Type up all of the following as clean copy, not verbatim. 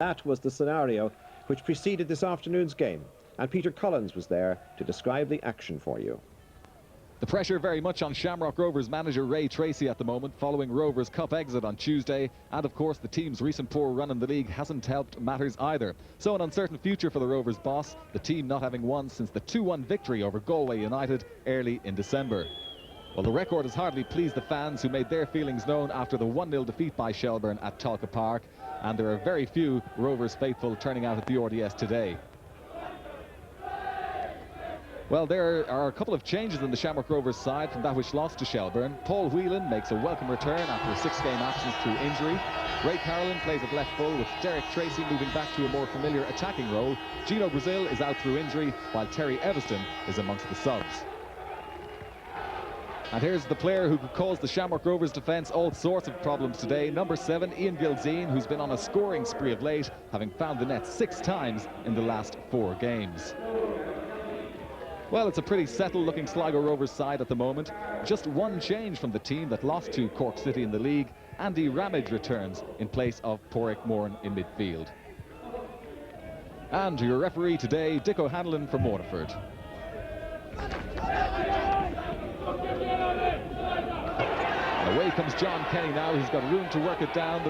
That was the scenario which preceded this afternoon's game, and Peter Collins was there to describe the action for you. The pressure very much on Shamrock Rovers manager Ray Tracy at the moment, following Rovers' cup exit on Tuesday, and of course the team's recent poor run in the league hasn't helped matters either. So an uncertain future for the Rovers boss, the team not having won since the 2-1 victory over Galway United early in December. Well, the record has hardly pleased the fans, who made their feelings known after the 1-0 defeat by Shelbourne at Talca Park, and there are very few Rovers faithful turning out at the RDS today. Well, there are a couple of changes in the Shamrock Rovers side from that which lost to Shelbourne. Paul Whelan makes a welcome return after a 6-game absence through injury. Ray Carlin plays at left full, with Derek Tracy moving back to a more familiar attacking role. Gino Brazil is out through injury, while Terry Evanston is amongst the subs. And here's the player who could cause the Shamrock Rovers defence all sorts of problems today. Number 7, Ian Gilzine, who's been on a scoring spree of late, having found the net 6 times in the last 4 games. Well, it's a pretty settled-looking Sligo Rovers side at the moment. Just one change from the team that lost to Cork City in the league. Andy Ramage returns in place of Porrick Moran in midfield. And your referee today, Dick O'Hanlon from Waterford. And away comes John Kenny now. He's got room to work it down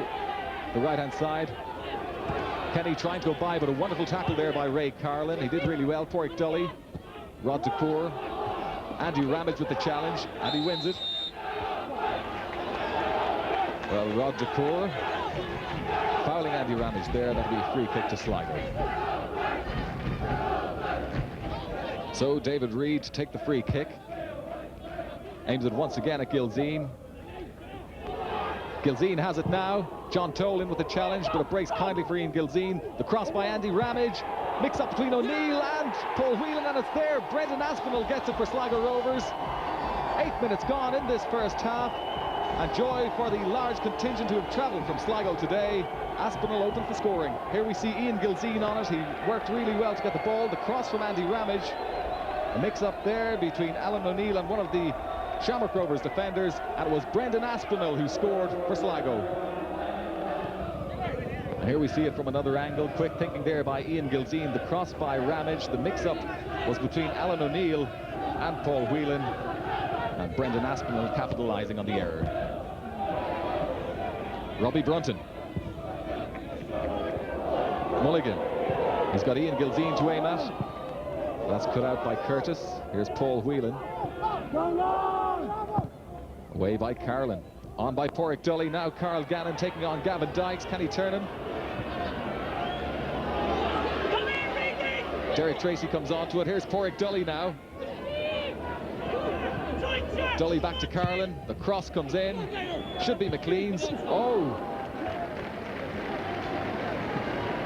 the right-hand side. Kenny trying to go by, but a wonderful tackle there by Ray Carlin. He did really well. Porrick Dully, Rod DeCour, Andy Ramage with the challenge, and he wins it. Well, Rod DeCour fouling Andy Ramage there. That'll be a free kick to Sligo. So David Reid to take the free kick. Aims it once again at Gilzine. Gilzine has it now. John Toll in with the challenge, but it breaks kindly for Ian Gilzine. The cross by Andy Ramage. Mix up between O'Neill and Paul Whelan, and it's there. Brendan Aspinall gets it for Sligo Rovers. 8 minutes gone in this first half, and joy for the large contingent who have travelled from Sligo today. Aspinall open for scoring. Here we see Ian Gilzine on it. He worked really well to get the ball. The cross from Andy Ramage. A mix up there between Alan O'Neill and one of the Shamrock Rovers defenders, and it was Brendan Aspinall who scored for Sligo. And here we see it from another angle. Quick thinking there by Ian Gilzine. The cross by Ramage. The mix-up was between Alan O'Neill and Paul Whelan. And Brendan Aspinall capitalising on the error. Robbie Brunton. Mulligan. He's got Ian Gilzine to aim at. That's cut out by Curtis. Here's Paul Whelan. Away by Carlin. On by Porrick Dully. Now Carl Gannon taking on Gavin Dykes. Can he turn him? Derek Tracy comes onto it. Here's Porrick Dully now. Dully back to Carlin. The cross comes in. Should be McLean's. Oh!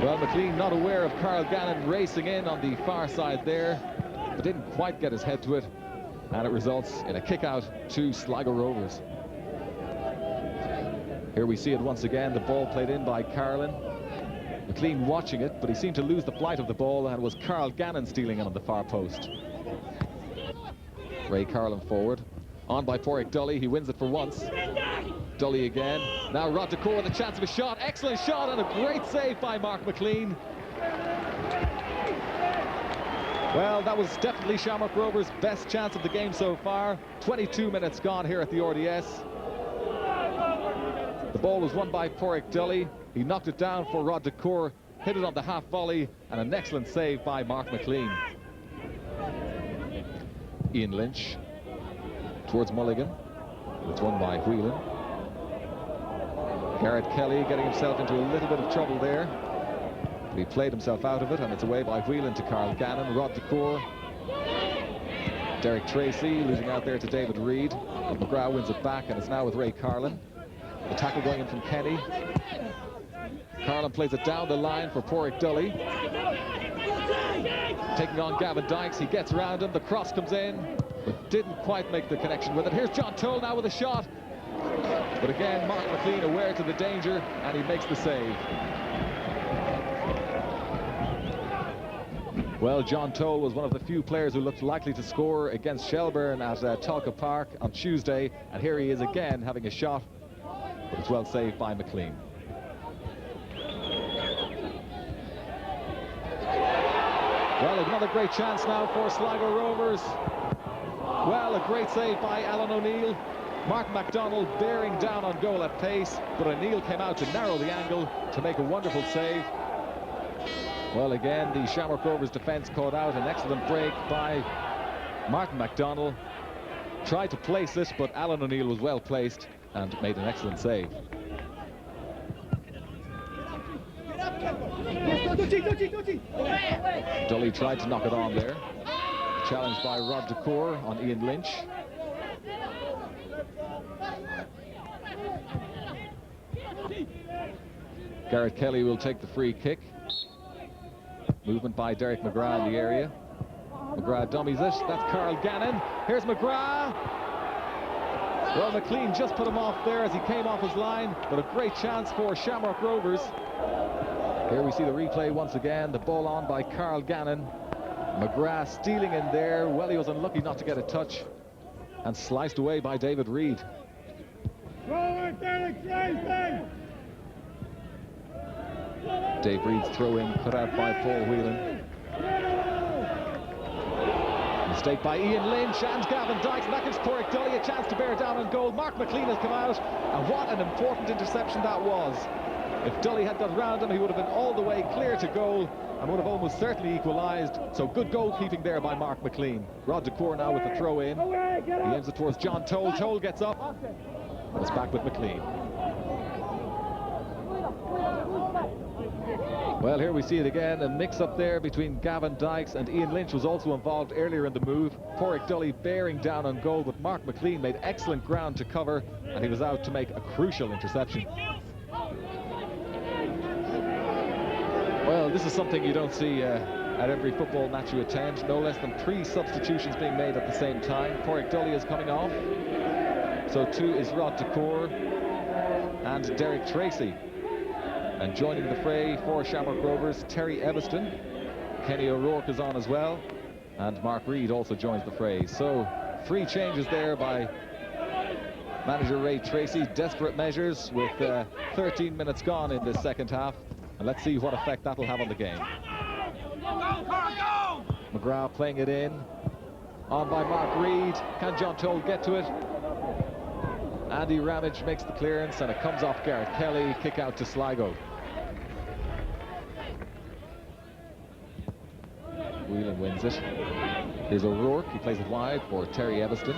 Well, McLean not aware of Carl Gannon racing in on the far side there, but didn't quite get his head to it, and it results in a kick out to Sligo Rovers. Here we see it once again. The ball played in by Carlin. McLean watching it, but he seemed to lose the flight of the ball, and it was Carl Gannon stealing it on the far post. Ray Carlin forward. On by Porrick Dully. He wins it for once. Dully again. Now Rod DeCour with a chance of a shot. Excellent shot, and a great save by Mark McLean. Well, that was definitely Shamrock Rovers' best chance of the game so far. 22 minutes gone here at the RDS. The ball was won by Porrick Dully. He knocked it down for Rod DeCour, hit it on the half volley, and an excellent save by Mark McLean. Ian Lynch towards Mulligan. It's won by Whelan. Garrett Kelly getting himself into a little bit of trouble there, but he played himself out of it, and it's away by Whelan to Carl Gannon. Rod DeCour. Derek Tracy losing out there to David Reid. McGrath wins it back, and it's now with Ray Carlin. The tackle going in from Kenny. Carlin plays it down the line for Porrick Dully. Taking on Gavin Dykes. He gets around him. The cross comes in, but didn't quite make the connection with it. Here's John Toll now with a shot. But again, Mark McLean aware to the danger, and he makes the save. Well, John Toll was one of the few players who looked likely to score against Shelbourne at Talca Park on Tuesday, and here he is again having a shot, but it's well saved by McLean. Well, another great chance now for Sligo Rovers. Well, a great save by Alan O'Neill. Mark MacDonald bearing down on goal at pace, but O'Neill came out to narrow the angle to make a wonderful save. Well, again, the Shamrock Rovers defence caught out. An excellent break by Martin MacDonald. Tried to place it, but Alan O'Neill was well placed and made an excellent save. Dully tried to knock it on there. Challenged by Rod DeCour on Ian Lynch. Garrett Kelly will take the free kick. Movement by Derek McGrath in the area. McGrath dummies it. That's Carl Gannon. Here's McGrath. Well, McLean just put him off there as he came off his line, but a great chance for Shamrock Rovers. Here we see the replay once again. The ball on by Carl Gannon. McGrath stealing in there. Well, he was unlucky not to get a touch and sliced away by David Reid. Dave Reid's throw-in cut out by Paul Whelan. Mistake by Ian Lynch and Gavin Dykes. Back into Porrick Dully, a chance to bear down on goal. Mark McLean has come out, and what an important interception that was. If Dully had got round him, he would have been all the way clear to goal and would have almost certainly equalised. So good goalkeeping there by Mark McLean. Rod DeCour now with the throw-in. He aims it towards John Toll. Toll gets up. It's back with McLean. Well, here we see it again, a mix-up there between Gavin Dykes and Ian Lynch was also involved earlier in the move. Porrick Dully bearing down on goal, but Mark McLean made excellent ground to cover, and he was out to make a crucial interception. Well, this is something you don't see at every football match you attend. No less than 3 substitutions being made at the same time. Porrick Dully is coming off. So too is Rod DeCour and Derek Tracy. And joining the fray for Shamrock Rovers, Terry Eviston. Kenny O'Rourke is on as well. And Mark Reid also joins the fray. So 3 changes there by manager Ray Tracy. Desperate measures with 13 minutes gone in this second half. And let's see what effect that will have on the game. McGrath playing it in. On by Mark Reid. Can John Toll get to it? Andy Ramage makes the clearance and it comes off Garrett Kelly. Kick out to Sligo. Whelan wins it. Here's O'Rourke. He plays it wide for Terry Eviston.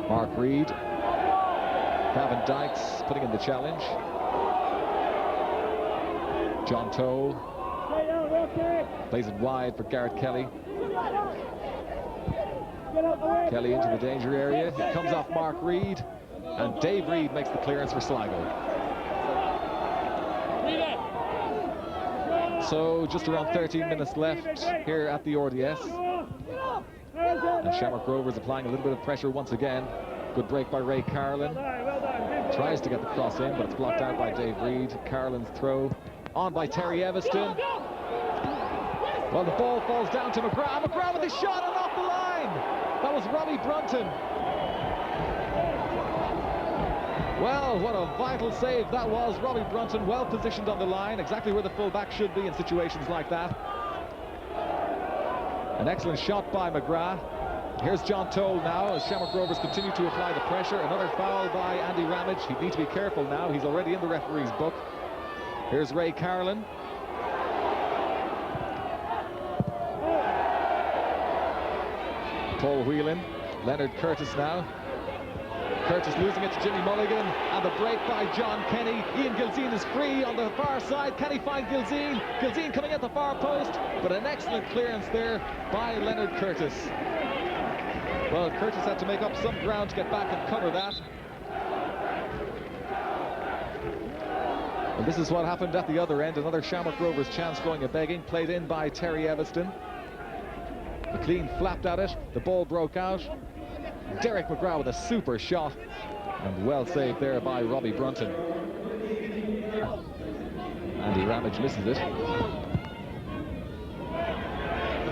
Mark Reid. Gavin Dykes putting in the challenge. John Toll plays it wide for Garrett Kelly. Kelly into the danger area. It comes off Mark Reid, and Dave Reid makes the clearance for Sligo. So just around 13 minutes left here at the RDS. And Shamrock Rovers applying a little bit of pressure once again. Good break by Ray Carlin. Tries to get the cross in, but it's blocked out by Dave Reid. Carlin's throw on by Terry Eviston. Well, the ball falls down to McGrath. McGrath with a shot and off the line. That was Robbie Brunton. Well, what a vital save that was. Robbie Brunton well positioned on the line, exactly where the full-back should be in situations like that. An excellent shot by McGrath. Here's John Toll now as Shamrock Rovers continue to apply the pressure. Another foul by Andy Ramage. He'd need to be careful now. He's already in the referee's book. Here's Ray Carlin. Paul Whelan. Leonard Curtis now. Curtis losing it to Jimmy Mulligan, and the break by John Kenny. Ian Gilzine is free on the far side. Can he find Gilzine? Gilzine coming at the far post, but an excellent clearance there by Leonard Curtis. Well, Curtis had to make up some ground to get back and cover that. And this is what happened at the other end. Another Shamrock Rovers chance going a-begging, played in by Terry Eviston. McLean flapped at it, the ball broke out. Derek McGrath with a super shot, and well saved there by Robbie Brunton. Andy Ramage misses it.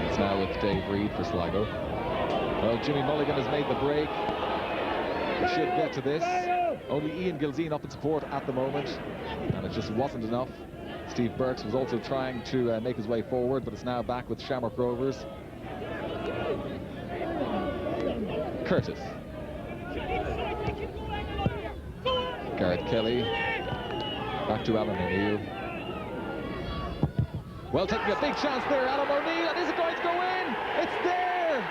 It's now with Dave Reid for Sligo. Well, Jimmy Mulligan has made the break. He should get to this. Only Ian Gilzine up in support at the moment, and it just wasn't enough. Steve Burks was also trying to make his way forward, but it's now back with Shamrock Rovers. Curtis. Garrett Kelly. Back to Alan O'Neill. Well, taking a big chance there, Alan O'Neill, and is it going to go in? It's there!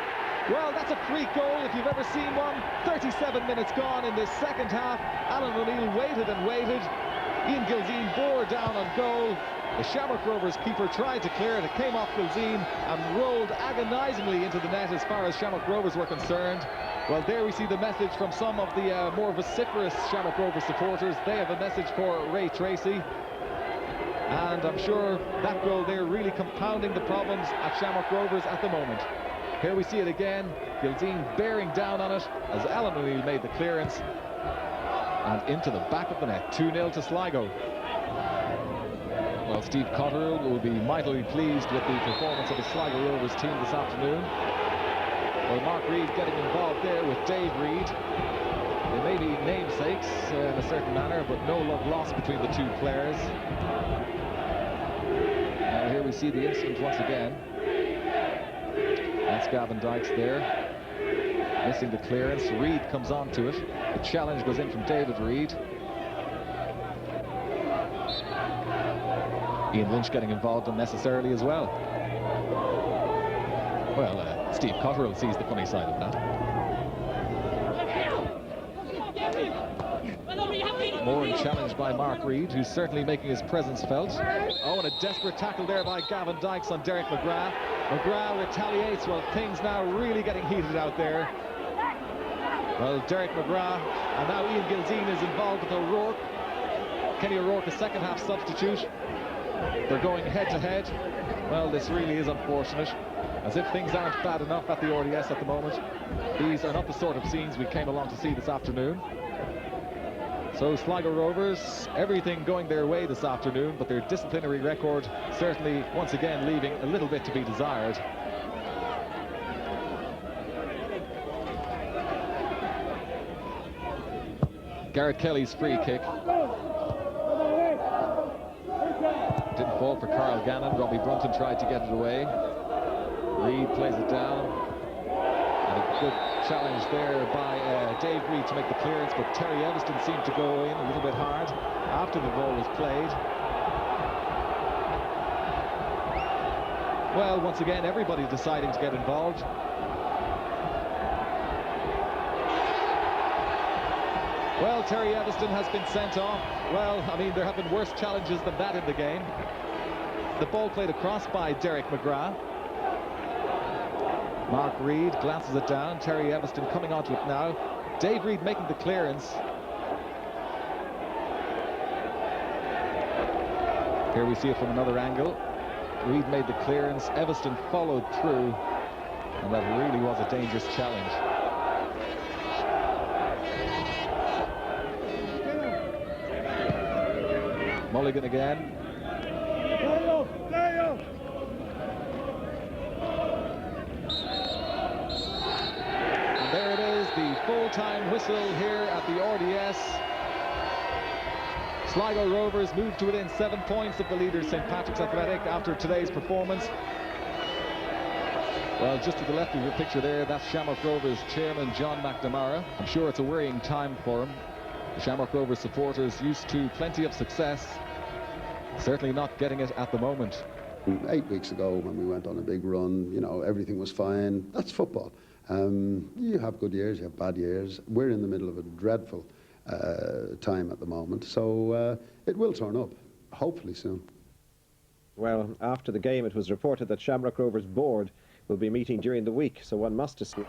Well, that's a freak goal if you've ever seen one. 37 minutes gone in this second half. Alan O'Neill waited and waited. Ian Gilzine bore down on goal. The Shamrock Rovers keeper tried to clear it. It came off Gilzine and rolled agonisingly into the net as far as Shamrock Rovers were concerned. Well, there we see the message from some of the more vociferous Shamrock Rovers supporters. They have a message for Ray Tracy. And I'm sure that goal there really compounding the problems at Shamrock Rovers at the moment. Here we see it again. Gilzine bearing down on it as Alan O'Neill made the clearance. And into the back of the net. 2-0 to Sligo. Well, Steve Cotterill will be mightily pleased with the performance of the Sligo Rovers team this afternoon. Well, Mark Reid getting involved there with Dave Reid. They may be namesakes in a certain manner, but no love lost between the two players. And here we see the incident once again. That's Gavin Dykes there, missing the clearance. Reid comes on to it. The challenge goes in from David Reid. Ian Lynch getting involved unnecessarily as well. Well, Steve Cotterill sees the funny side of that. More challenged by Mark Reid, who's certainly making his presence felt. Oh, and a desperate tackle there by Gavin Dykes on Derek McGrath. McGrath retaliates. Well, things now really getting heated out there. Well, Derek McGrath, and now Ian Gilzine is involved with O'Rourke. Kenny O'Rourke, a second half substitute. They're going head to head. Well, this really is unfortunate. As if things aren't bad enough at the RDS at the moment. These are not the sort of scenes we came along to see this afternoon. So Sligo Rovers, everything going their way this afternoon, but their disciplinary record certainly once again leaving a little bit to be desired. Garrett Kelly's free kick. Didn't fall for Carl Gannon. Robbie Brunton tried to get it away. Reid plays it down. And a good challenge there by Dave Reid to make the clearance, but Terry Eviston seemed to go in a little bit hard after the ball was played. Well, once again, everybody deciding to get involved. Well, Terry Eviston has been sent off. Well, I mean, there have been worse challenges than that in the game. The ball played across by Derek McGrath. Mark Reid glances it down. Terry Eviston coming onto it now. Dave Reid making the clearance. Here we see it from another angle. Reid made the clearance. Eviston followed through. And that really was a dangerous challenge. Mulligan again. And there it is, the full-time whistle here at the RDS. Sligo Rovers moved to within 7 points of the leaders St. Patrick's Athletic after today's performance. Well, just to the left of your picture there, that's Shamrock Rovers chairman John McNamara. I'm sure it's a worrying time for him. The Shamrock Rovers supporters used to plenty of success. Certainly not getting it at the moment. 8 weeks ago when we went on a big run, you know, everything was fine. That's football. You have good years, you have bad years. We're in the middle of a dreadful time at the moment, so it will turn up, hopefully soon. Well, after the game it was reported that Shamrock Rovers board will be meeting during the week, so one must assume.